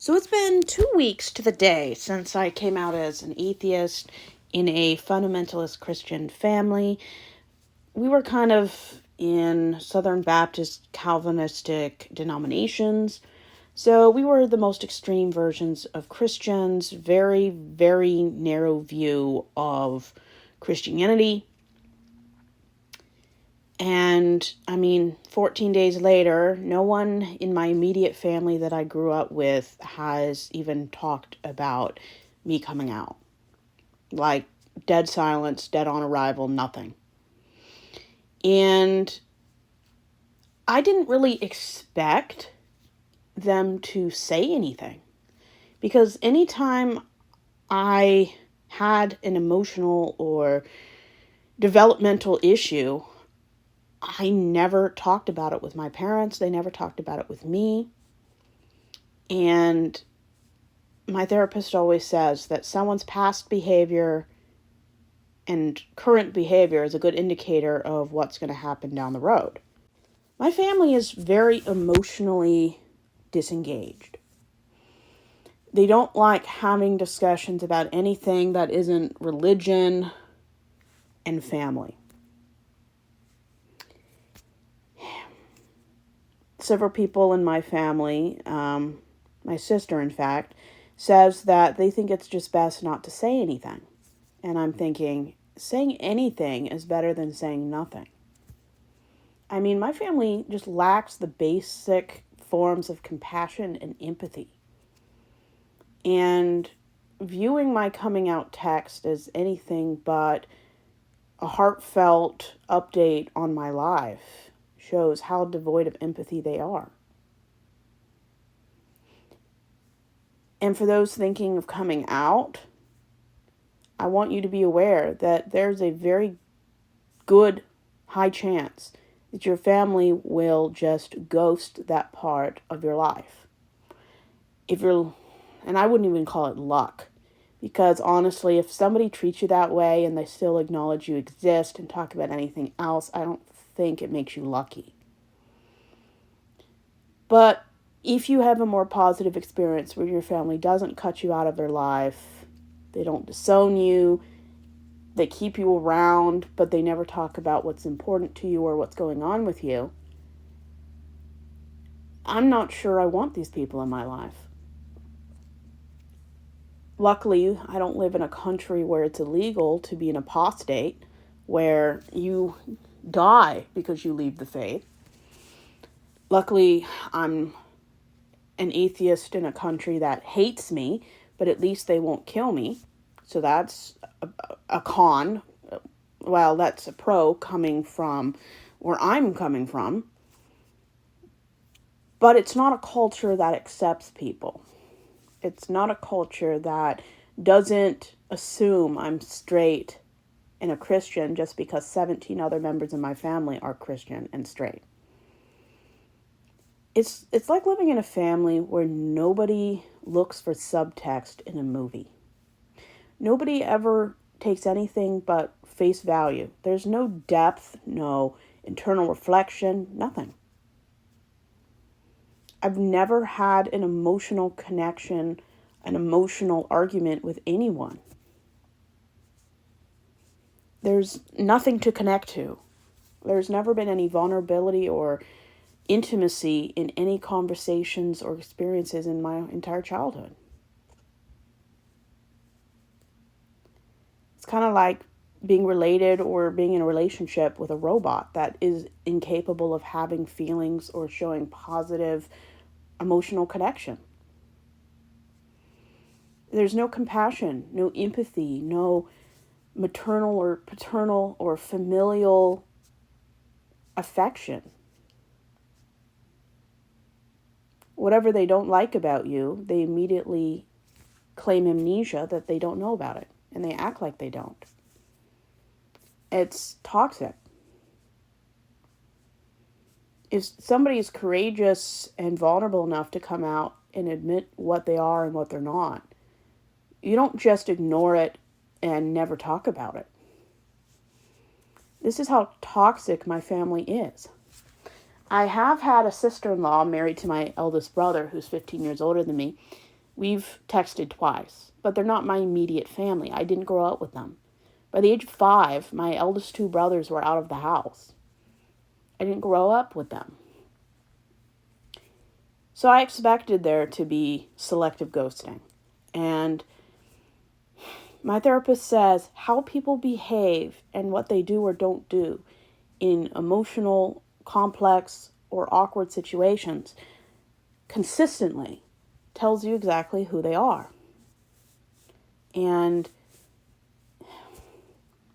So it's been 2 weeks to the day since I came out as an atheist in a fundamentalist Christian family. We were kind of in Southern Baptist Calvinistic denominations. So we were the most extreme versions of Christians, very, very narrow view of Christianity. And 14 days later, no one in my immediate family that I grew up with has even talked about me coming out. Like, dead silence, dead on arrival, nothing. And I didn't really expect them to say anything. Because anytime I had an emotional or developmental issue, I never talked about it with my parents. They never talked about it with me. And my therapist always says that someone's past behavior and current behavior is a good indicator of what's going to happen down the road. My family is very emotionally disengaged. They don't like having discussions about anything that isn't religion and family. Several people in my family, my sister in fact, says that they think it's just best not to say anything. And I'm thinking, saying anything is better than saying nothing. My family just lacks the basic forms of compassion and empathy. And viewing my coming out text as anything but a heartfelt update on my life shows how devoid of empathy they are. And for those thinking of coming out, I want you to be aware that there's a very good high chance that your family will just ghost that part of your life. And I wouldn't even call it luck, because honestly, if somebody treats you that way and they still acknowledge you exist and talk about anything else, I don't think it makes you lucky. But if you have a more positive experience where your family doesn't cut you out of their life, they don't disown you, they keep you around, but they never talk about what's important to you or what's going on with you, I'm not sure I want these people in my life. Luckily, I don't live in a country where it's illegal to be an apostate, where you die because you leave the faith. Luckily, I'm an atheist in a country that hates me, but at least they won't kill me. So that's a con. Well, that's a pro coming from where I'm coming from. But it's not a culture that accepts people. It's not a culture that doesn't assume I'm straight and a Christian just because 17 other members of my family are Christian and straight. It's like living in a family where nobody looks for subtext in a movie. Nobody ever takes anything but face value. There's no depth, no internal reflection, nothing. I've never had an emotional connection, an emotional argument with anyone. There's nothing to connect to. There's never been any vulnerability or intimacy in any conversations or experiences in my entire childhood. It's kind of like being related or being in a relationship with a robot that is incapable of having feelings or showing positive emotional connection. There's no compassion, no empathy, no maternal or paternal or familial affection. Whatever they don't like about you, they immediately claim amnesia that they don't know about it, and they act like they don't. It's toxic. If somebody is courageous and vulnerable enough to come out and admit what they are and what they're not, you don't just ignore it and never talk about it. This is how toxic my family is. I have had a sister-in-law married to my eldest brother, who's 15 years older than me, We've texted twice, but they're not my immediate family. I didn't grow up with them. By the age of 5, my eldest 2 brothers were out of the house. I didn't grow up with them. So I expected there to be selective ghosting. And my therapist says how people behave and what they do or don't do in emotional, complex, or awkward situations consistently tells you exactly who they are. And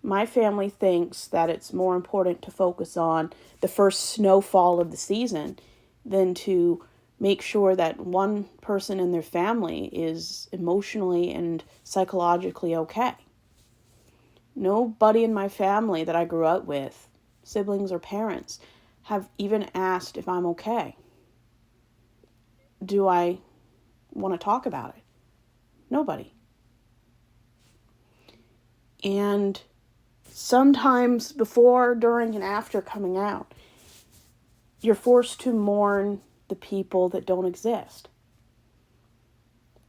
my family thinks that it's more important to focus on the first snowfall of the season than to make sure that one person in their family is emotionally and psychologically okay. Nobody in my family that I grew up with, siblings or parents, have even asked if I'm okay. Do I want to talk about it? Nobody. And sometimes before, during, and after coming out, you're forced to mourn the people that don't exist.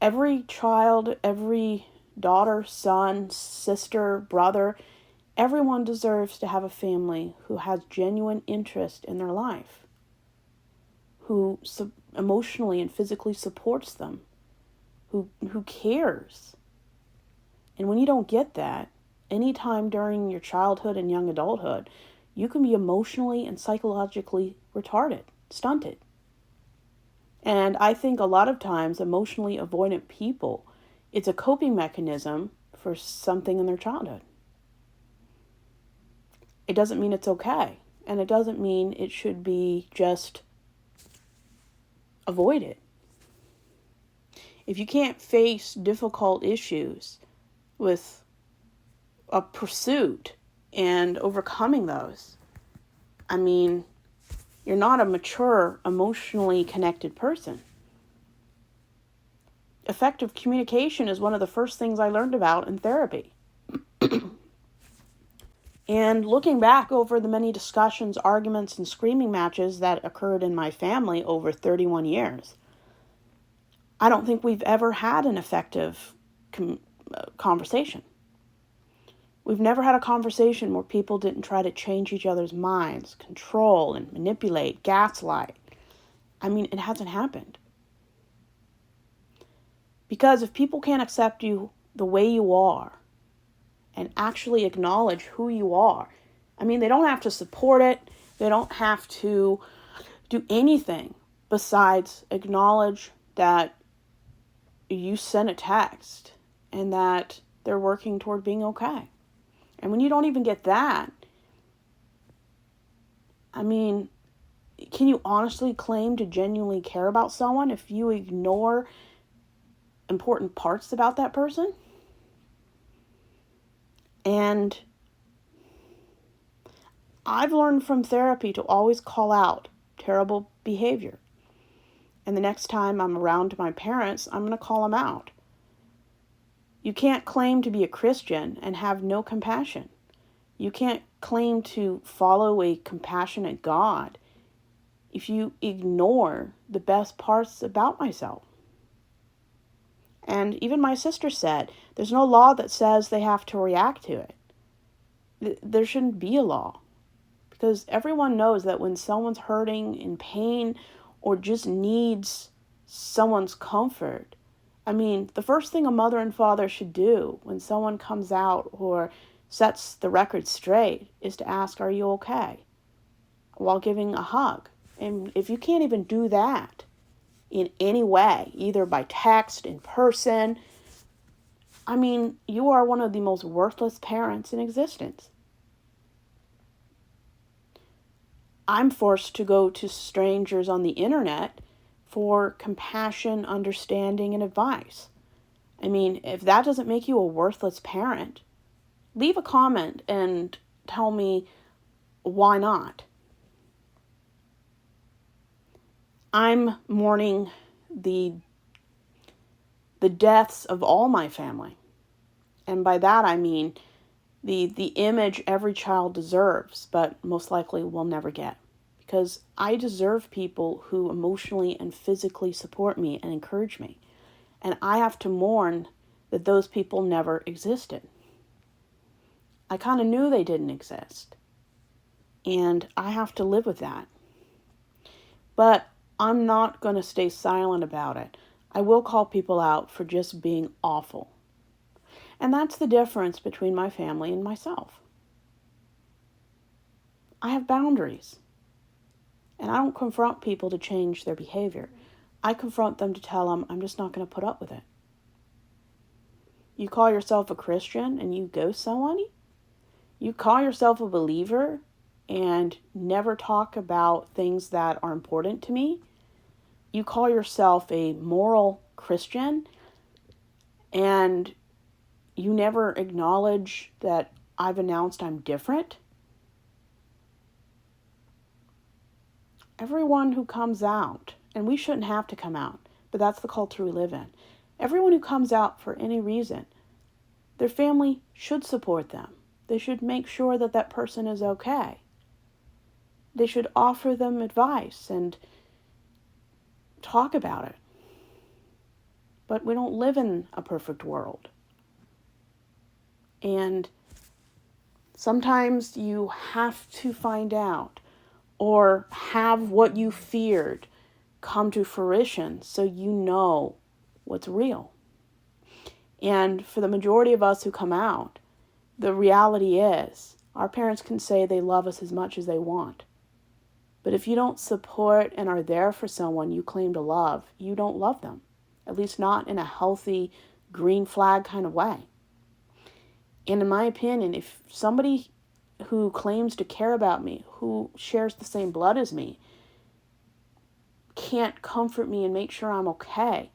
Every child, every daughter, son, sister, brother, everyone deserves to have a family who has genuine interest in their life, who emotionally and physically supports them, who cares. And when you don't get that, anytime during your childhood and young adulthood, you can be emotionally and psychologically retarded, stunted. And I think a lot of times emotionally avoidant people, it's a coping mechanism for something in their childhood. It doesn't mean it's okay. And it doesn't mean it should be just avoided. If you can't face difficult issues with a pursuit and overcoming those, I mean, you're not a mature, emotionally connected person. Effective communication is one of the first things I learned about in therapy. And looking back over the many discussions, arguments, and screaming matches that occurred in my family over 31 years, I don't think we've ever had an effective conversation. We've never had a conversation where people didn't try to change each other's minds, control and manipulate, gaslight. I mean, it hasn't happened. Because if people can't accept you the way you are and actually acknowledge who you are, I mean, they don't have to support it. They don't have to do anything besides acknowledge that you sent a text and that they're working toward being okay. And when you don't even get that, I mean, can you honestly claim to genuinely care about someone if you ignore important parts about that person? And I've learned from therapy to always call out terrible behavior. And the next time I'm around my parents, I'm going to call them out. You can't claim to be a Christian and have no compassion. You can't claim to follow a compassionate God if you ignore the best parts about myself. And even my sister said, there's no law that says they have to react to it. There shouldn't be a law. Because everyone knows that when someone's hurting, in pain, or just needs someone's comfort, I mean, the first thing a mother and father should do when someone comes out or sets the record straight is to ask, are you okay? While giving a hug. And if you can't even do that in any way, either by text, in person, I mean, you are one of the most worthless parents in existence. I'm forced to go to strangers on the internet for compassion, understanding, and advice. I mean, if that doesn't make you a worthless parent, leave a comment and tell me why not. I'm mourning the deaths of all my family. And by that I mean the image every child deserves, but most likely will never get. Because I deserve people who emotionally and physically support me and encourage me. And I have to mourn that those people never existed. I kind of knew they didn't exist. And I have to live with that. But I'm not going to stay silent about it. I will call people out for just being awful. And that's the difference between my family and myself. I have boundaries. And I don't confront people to change their behavior. I confront them to tell them I'm just not going to put up with it. You call yourself a Christian and you ghost someone? You call yourself a believer and never talk about things that are important to me? You call yourself a moral Christian and you never acknowledge that I've announced I'm different? Everyone who comes out, and we shouldn't have to come out, but that's the culture we live in. Everyone who comes out for any reason, their family should support them. They should make sure that that person is okay. They should offer them advice and talk about it. But we don't live in a perfect world. And sometimes you have to find out or have what you feared come to fruition so you know what's real. And for the majority of us who come out, the reality is our parents can say they love us as much as they want. But if you don't support and are there for someone you claim to love, you don't love them. At least not in a healthy green flag kind of way. And in my opinion, if somebody who claims to care about me, who shares the same blood as me, can't comfort me and make sure I'm okay,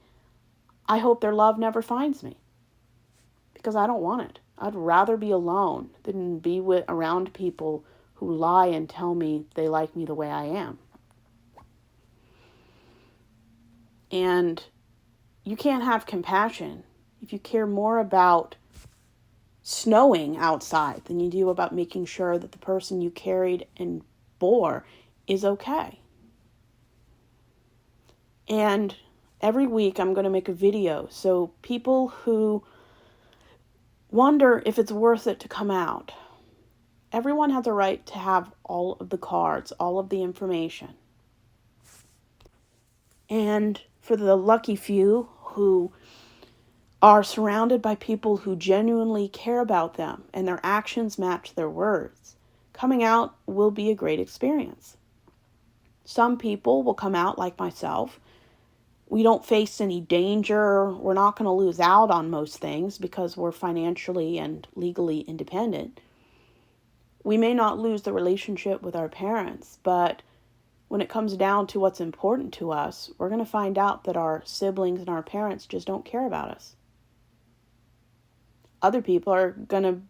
I hope their love never finds me. Because I don't want it. I'd rather be alone than be around people who lie and tell me they like me the way I am. And you can't have compassion if you care more about snowing outside than you do about making sure that the person you carried and bore is okay. And every week I'm going to make a video so people who wonder if it's worth it to come out. Everyone has a right to have all of the cards, all of the information. And for the lucky few who are surrounded by people who genuinely care about them and their actions match their words, coming out will be a great experience. Some people will come out like myself. We don't face any danger. We're not going to lose out on most things because we're financially and legally independent. We may not lose the relationship with our parents, but when it comes down to what's important to us, we're going to find out that our siblings and our parents just don't care about us. Other people are going to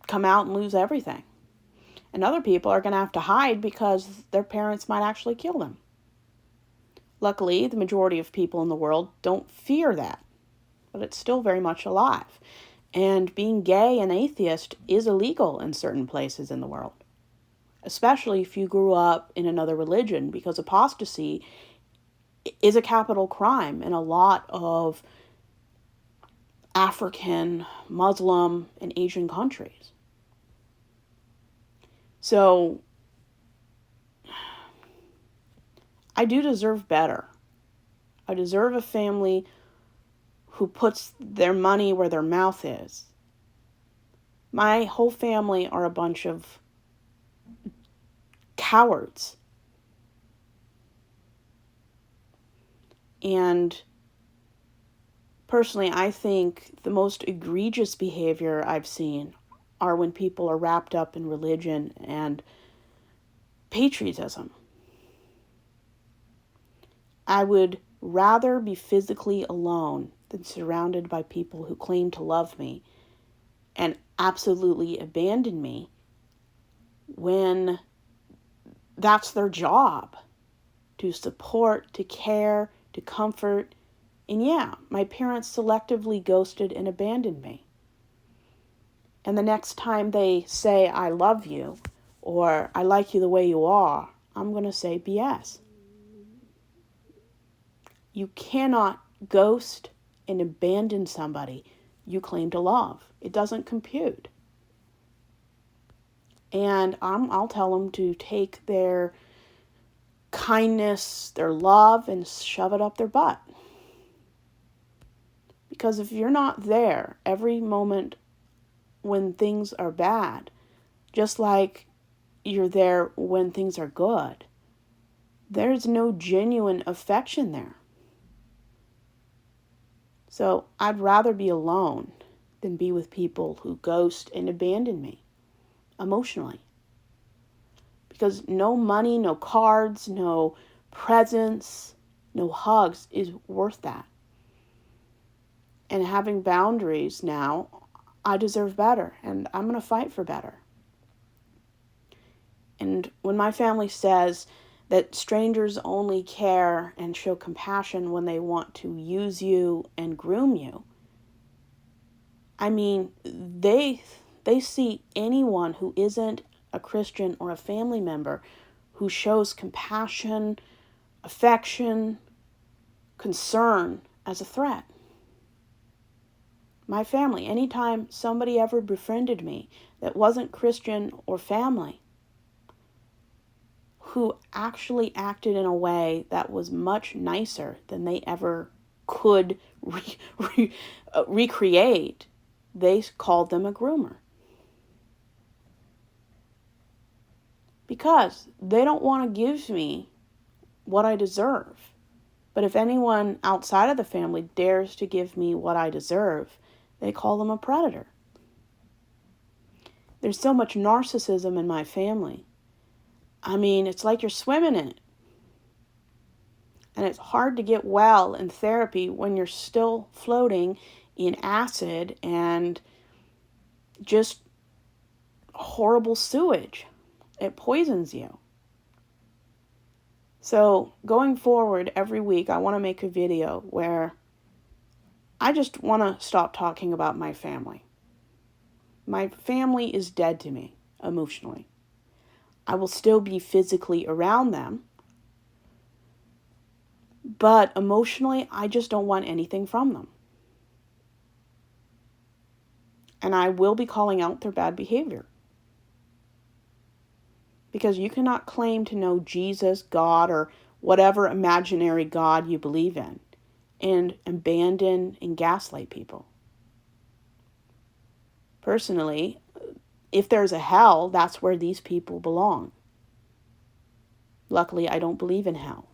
come out and lose everything. And other people are going to have to hide because their parents might actually kill them. Luckily, the majority of people in the world don't fear that, but it's still very much alive. And being gay and atheist is illegal in certain places in the world, especially if you grew up in another religion, because apostasy is a capital crime in a lot of African, Muslim, and Asian countries. So I do deserve better. I deserve a family who puts their money where their mouth is. My whole family are a bunch of cowards. And personally, I think the most egregious behavior I've seen are when people are wrapped up in religion and patriotism. I would rather be physically alone than surrounded by people who claim to love me and absolutely abandon me when that's their job, to support, to care, to comfort. And yeah, my parents selectively ghosted and abandoned me. And the next time they say, I love you, or I like you the way you are, I'm going to say BS. You cannot ghost and abandon somebody you claim to love. It doesn't compute. And I'll tell them to take their kindness, their love, and shove it up their butt. Because if you're not there every moment when things are bad, just like you're there when things are good, there's no genuine affection there. So I'd rather be alone than be with people who ghost and abandon me emotionally. Because no money, no cards, no presents, no hugs is worth that. And having boundaries now, I deserve better, and I'm going to fight for better. And when my family says that strangers only care and show compassion when they want to use you and groom you, I mean, they see anyone who isn't a Christian or a family member who shows compassion, affection, concern as a threat. My family, anytime somebody ever befriended me that wasn't Christian or family, who actually acted in a way that was much nicer than they ever could recreate, they called them a groomer. Because they don't want to give me what I deserve. But if anyone outside of the family dares to give me what I deserve, they call them a predator. There's so much narcissism in my family. I mean, it's like you're swimming in it. And it's hard to get well in therapy when you're still floating in acid and just horrible sewage. It poisons you. So going forward every week, I want to make a video where I just want to stop talking about my family. My family is dead to me emotionally. I will still be physically around them, but emotionally, I just don't want anything from them. And I will be calling out their bad behavior. Because you cannot claim to know Jesus, God, or whatever imaginary God you believe in, and abandon and gaslight people. Personally, if there's a hell, that's where these people belong. Luckily, I don't believe in hell.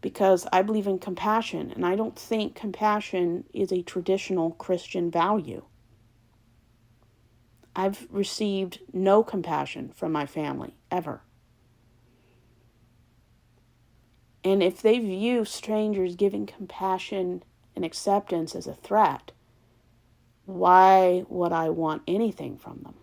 Because I believe in compassion, and I don't think compassion is a traditional Christian value. I've received no compassion from my family, ever. And if they view strangers giving compassion and acceptance as a threat, why would I want anything from them?